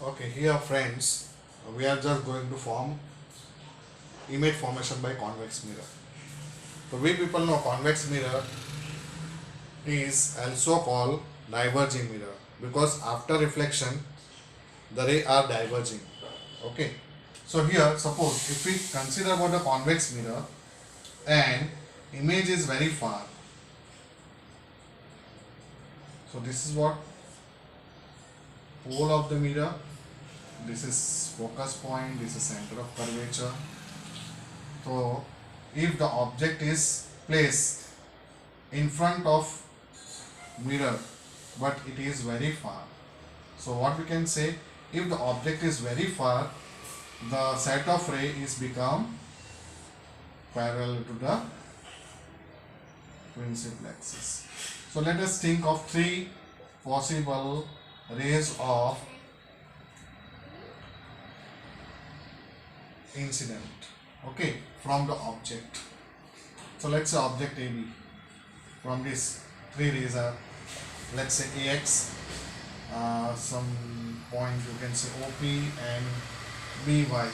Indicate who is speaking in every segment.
Speaker 1: Okay, here friends, we are just going to form image formation by convex mirror. So we people know convex mirror is also called diverging mirror because after reflection the ray are diverging. Okay, so here suppose if we consider about the convex mirror and image is very far. So this is what pole of the mirror, this is focus point, this is center of curvature. So if the object is placed in front of mirror but it is very far, so what we can say, if the object is very far, the set of ray is become parallel to the principal axis. So let us think of three possible rays of incident, okay, from the object. So let's say object AB, from this three rays are, let's say AX, some point you can say OP and BY.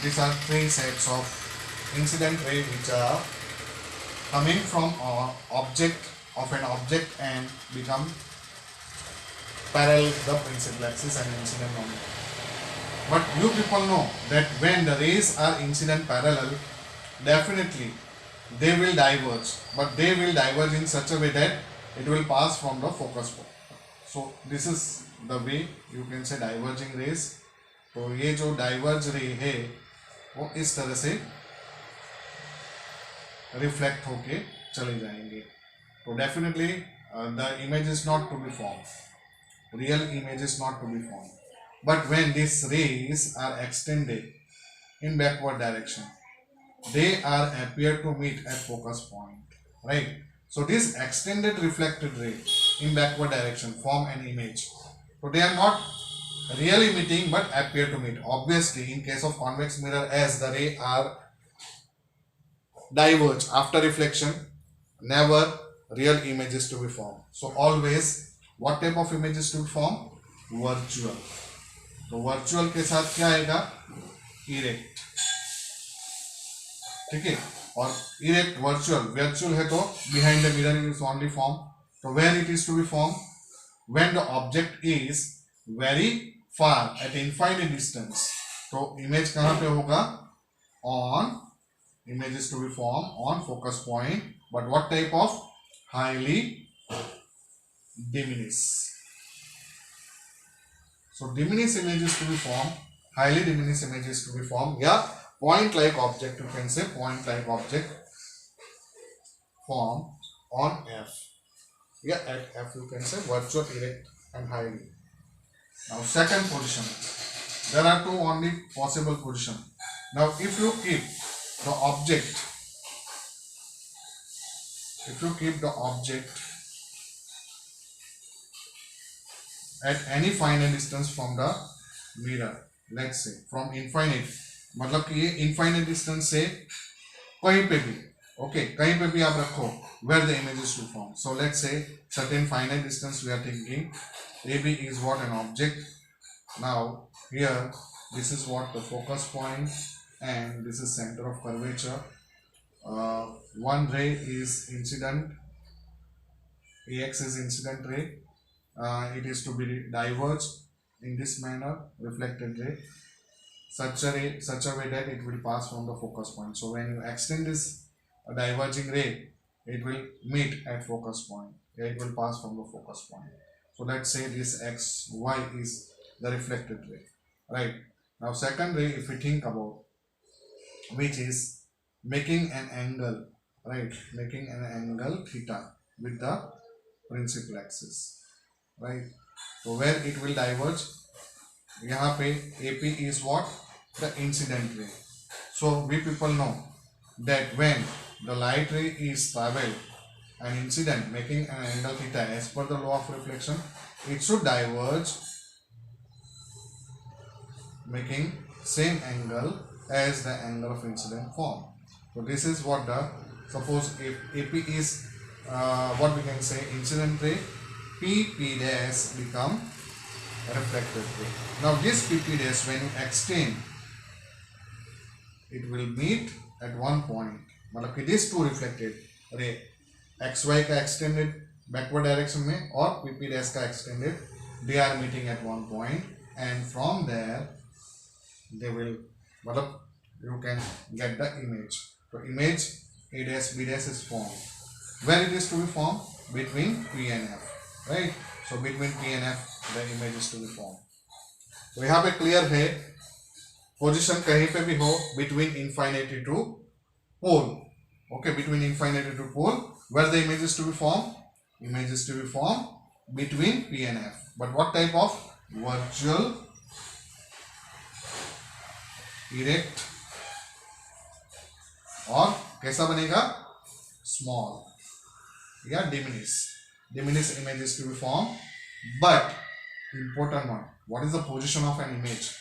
Speaker 1: These are three sets of incident ray which are coming from object of an object and become parallel to the principal axis and incident on it. But you people know that when the rays are incident parallel, definitely they will diverge, but they will diverge in such a way that it will pass from the focus point. So this is the way you can say diverging rays. तो ये जो diverge रे है वो इस तरह से reflect होके चले जाएंगे. तो definitely the image is not to be form, real image is not to be formed. But when these rays are extended in backward direction, they are appear to meet at focus point, right? So this extended reflected ray in backward direction form an image. So they are not really meeting but appear to meet. Obviously, in case of convex mirror, as the ray are diverge after reflection, never real images to be formed. So always what type of images to be formed? Virtual. तो virtual के साथ क्या आएगा? Erect. ठीक है, और erect virtual है तो behind the mirror is only form. तो where it is to be form? When the object is very far at infinite distance. तो इमेज कहां पे होगा? On image is to be formed on focus point, but what type of? Highly diminished. So diminished image is to be formed, highly diminished image is to be formed. Yeah, point like object, you can say point like object form on F. Yeah, at F you can say virtual, erect and highly. Now second position, there are two only possible position. Now if you keep the object, at any finite distance from the mirror, let's say from infinite, मतलब कि ये infinite distance से कहीं पे भी, okay, कहीं पे भी आप रखो, where the image is to form. So let's say certain finite distance we are thinking AB is what? An object. Now here this is what the focus point and this is center of curvature. One ray is incident, AX is incident ray. It is to be diverged in this manner, reflected ray, such a way that it will pass from the focus point. So when you extend this diverging ray, it will meet at focus point. It will pass from the focus point. So let's say this XY is the reflected ray, right? Now second ray, if we think about, which is making an angle, right? Making an angle theta with the principal axis, right? So where it will diverge? यहाँ पे AP is what? The incident ray. So we people know that when the light ray is travel an incident making an angle theta as per the law of reflection, it should diverge making same angle as the angle of incident form. So this is what the, suppose if AP is what we can say incident ray, PP dash become refracted ray. Now this PP dash, when you extend, it will meet at one point. मतलब कि these two reflected ray, XY का extended backward direction में और PP dash का extended, they are meeting at one point, and from there they will, मतलब you can get the image. So image A dash B dash is formed. Where it is to be formed? Between P and F, right? So between P and F the image is to be formed. तो यहाँ पे clear है, position कहीं पे भी हो between infinity to pole. Okay, between infinity to pole, where the image is to be formed? Image is to be formed between P and F. But what type of? Virtual erect, और कैसा बनेगा? Small या diminish image is to be formed. But important one, what is the position of an image?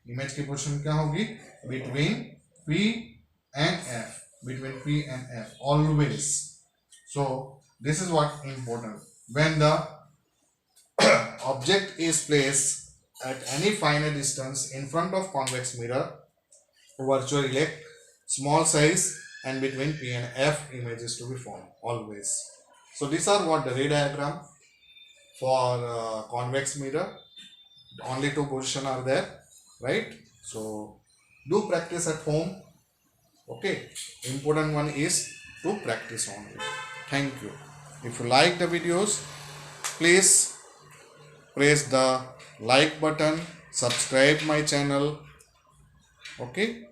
Speaker 1: Image की position क्या होगी? Between P and F, between P and F always. So this is what important. When the object is placed at any finite distance in front of convex mirror, virtual elect, small size, and between P and F images to be formed always. So these are what the ray diagram for convex mirror. Only two positions are there, right? So do practice at home. Okay, important one is to practice only. Thank you. If you like the videos, please press the like button, subscribe my channel. Okay.